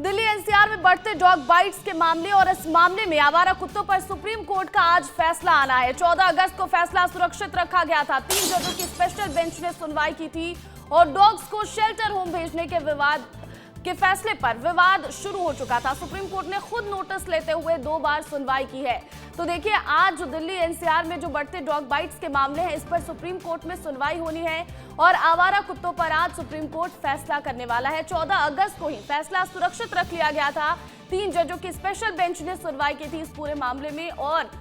Delhi NCR में बढ़ते dog bytes के मामले और इस मामले में आवारा कुत्तों पर सुप्रीम कोर्ट का आज फैसला आना है। 14 अगस्त को फैसला सुरक्षित रखा गया था। 3 जजों की स्पेशल बेंच ने सुनवाई की थी और डॉग्स को शेल्टर होम भेजने के विवाद के फैसले पर विवाद शुरू हो चुका था। सुप्रीम कोर्ट ने खुद नोटिस लेते हुए 2 बार सुनवाई की है। तो देखिए, आज जो दिल्ली एनसीआर में जो बढ़ते डॉग बाइट्स के मामले हैं, इस पर सुप्रीम कोर्ट में सुनवाई होनी है और आवारा कुत्तों पर आज सुप्रीम कोर्ट फैसला करने वाला है। 14 अगस्त को ही फैसला सुरक्षित रख लिया गया था। 3 जजों की स्पेशल बेंच ने सुनवाई की थी इस पूरे मामले में। और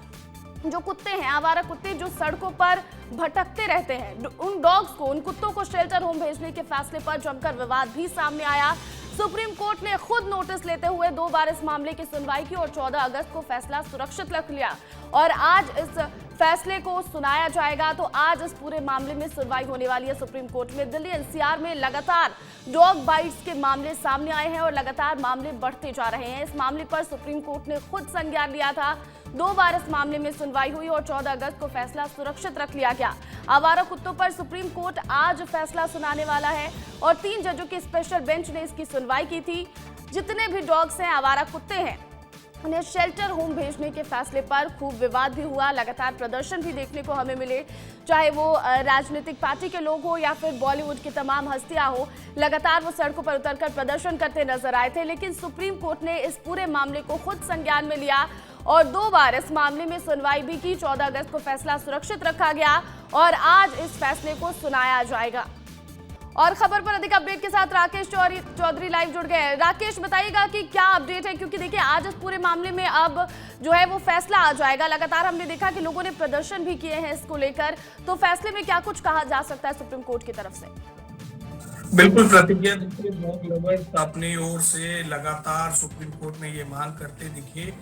जो कुत्ते हैं, आवारा कुत्ते जो सड़कों पर भटकते रहते हैं, उन डॉग्स को, उन कुत्तों को शेल्टर होम भेजने के फैसले पर जमकर विवाद भी सामने आया। सुप्रीम कोर्ट ने खुद नोटिस लेते हुए 2 बार इस मामले की सुनवाई की और 14 अगस्त को फैसला सुरक्षित रख लिया और आज इस फैसले को सुनाया जाएगा। तो आज इस पूरे मामले में सुनवाई होने वाली है सुप्रीम कोर्ट में। दिल्ली एनसीआर में लगातार डॉग बाइट्स के मामले सामने आए हैं और लगातार मामले बढ़ते जा रहे हैं। इस मामले पर सुप्रीम कोर्ट ने खुद संज्ञान लिया था। 2 बार इस मामले में सुनवाई हुई और 14 अगस्त को फैसला सुरक्षित रख लिया गया। आवारा कुत्तों पर सुप्रीम कोर्ट आज फैसला सुनाने वाला है और 3 जजों की स्पेशल बेंच ने इसकी सुनवाई की थी। जितने भी डॉग्स हैं, आवारा कुत्ते हैं, उन्हें शेल्टर होम भेजने के फैसले पर खूब विवाद भी हुआ। लगातार प्रदर्शन भी देखने को हमें मिले, चाहे वो राजनीतिक पार्टी के लोग हो या फिर बॉलीवुड की तमाम हस्तियां हो। लगातार वो सड़कों पर उतरकर प्रदर्शन करते नजर आए थे। लेकिन सुप्रीम कोर्ट ने इस पूरे मामले को खुद संज्ञान में लिया और 2 बार इस मामले में सुनवाई भी की। 14 अगस्त को फैसला सुरक्षित रखा गया और आज इस फैसले को सुनाया जाएगा। और खबर पर अधिक अपडेट के साथ राकेश चौधरी लाइव जुड़ गए हैं। राकेश, बताइएगा कि क्या अपडेट है, क्योंकि देखिए आज इस पूरे मामले में अब जो है वो फैसला आ जाएगा। लगातार हमने देखा कि लोगों ने प्रदर्शन भी किए हैं इसको लेकर, तो फैसले में क्या कुछ कहा जा सकता है सुप्रीम कोर्ट की तरफ से? बिल्कुल प्रतिज्ञा, देखिए डॉग लवर्स अपनी ओर से लगातार सुप्रीम कोर्ट में ये मांग करते दिखे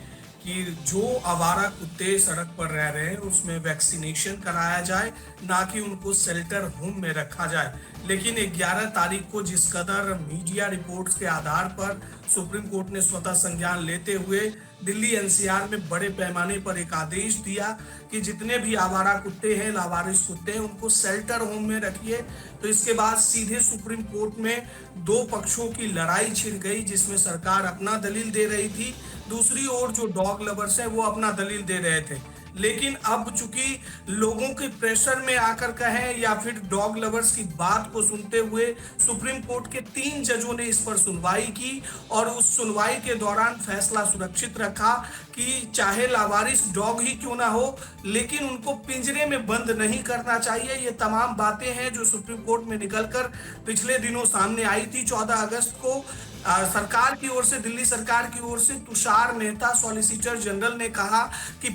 कि जो आवारा कुत्ते सड़क पर रह रहे हैं उसमें वैक्सीनेशन कराया जाए, ना कि उनको शेल्टर होम में रखा जाए। लेकिन 11 तारीख को जिस कदर मीडिया रिपोर्ट्स के आधार पर सुप्रीम कोर्ट ने स्वतः संज्ञान लेते हुए दिल्ली एनसीआर में बड़े पैमाने पर एक आदेश दिया कि जितने भी आवारा कुत्ते हैं, लावारिस कुत्ते हैं, उनको शेल्टर होम में रखिए। तो इसके बाद सीधे सुप्रीम कोर्ट में 2 पक्षों की लड़ाई छिड़ गई, जिसमें सरकार अपना दलील दे रही थी, दूसरी ओर जो डॉग लवर्स हैं वो अपना दलील दे रहे थे। लेकिन अब चूंकि लोगों के प्रेशर में आकर कहें या फिर डॉग लवर्स की बात को सुनते हुए सुप्रीम कोर्ट के 3 जजों ने इस पर सुनवाई की और उस सुनवाई के दौरान फैसला सुरक्षित रखा कि चाहे लावारिस डॉग ही क्यों ना हो, लेकिन उनको पिंजरे में बंद नहीं करना चाहिए। ये तमाम बातें हैं जो सुप्रीम कोर्ट में निकलकर पिछले दिनों सामने आई थी। 14 अगस्त को सरकार की ओर से, दिल्ली सरकार की ओर से तुषार मेहता सॉलिसिटर जनरल ने कहा कि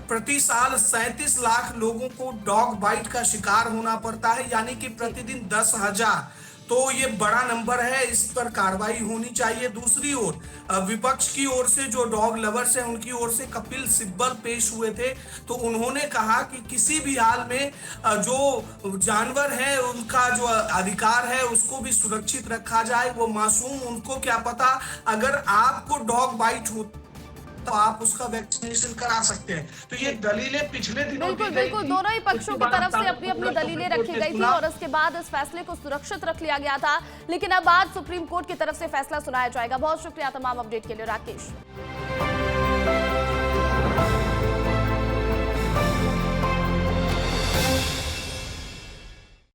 प्रति साल 37 लाख लोगों को डॉग बाइट का शिकार होना पड़ता है, यानी कि प्रतिदिन 10,000। तो ये बड़ा नंबर है, इस पर कार्रवाई होनी चाहिए। दूसरी ओर विपक्ष की ओर से जो डॉग लवर्स हैं उनकी ओर से कपिल सिब्बल पेश हुए थे, तो उन्होंने कहा कि किसी भी हाल में जो जानवर है उनका जो अधिकार है उसको भी सुरक्षित रखा जाए। वो मासूम, उनको क्या पता, अगर आपको डॉग बाइट हो तो आप उसका वैक्सीनेशन करा सकते हैं। तो ये दलीलें पिछले दिनों बिल्कुल दोनों ही पक्षों की तरफ से अपनी अपनी दलीलें रखी गई थी और उसके बाद इस फैसले को सुरक्षित रख लिया गया था। लेकिन अब आज सुप्रीम कोर्ट की तरफ से फैसला सुनाया जाएगा। बहुत शुक्रिया तमाम अपडेट के लिए राकेश।